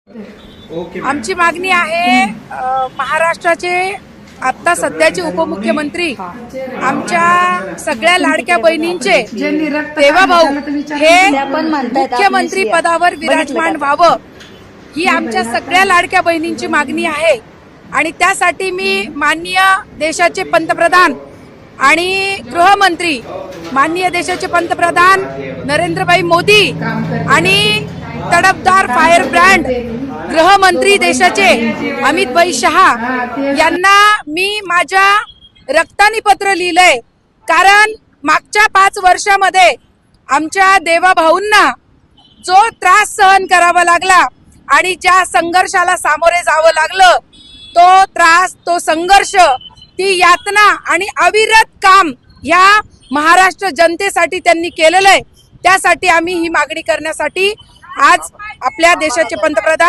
आमची मागणी आहे महाराष्ट्राचे आता सध्याचे उपमुख्यमंत्री आमच्या सगळ्या लाडक्या बहिणींचे देवाभाऊ हे मुख्यमंत्री पदावर विराजमान व्हावं ही आमच्या सगळ्या लाडक्या बहिणींची मागणी आहे। आणि त्यासाठी मी माननीय देशाचे पंतप्रधान आणि गृहमंत्री माननीय देशाचे पंतप्रधान नरेंद्रभाई मोदी आणि तडफदार फायर ब्रँड गृहमंत्री देशाचे अमित भाई शहा यांना मी माझ्या रक्तानी पत्र लिहिलंय। कारण मागच्या 5 वर्षामध्ये आमच्या देवाभाऊंना जो त्रास सहन करावा लागला आणि ज्या संघर्षाला सामोरे जावं लागलं तो त्रास, तो संघर्ष, ती यातना आणि अविरत काम या महाराष्ट्र जनतेसाठी त्यांनी केलेलं आहे। त्यासाठी आम्ही ही मागणी करण्यासाठी आज आपल्या देशाचे पंतप्रधान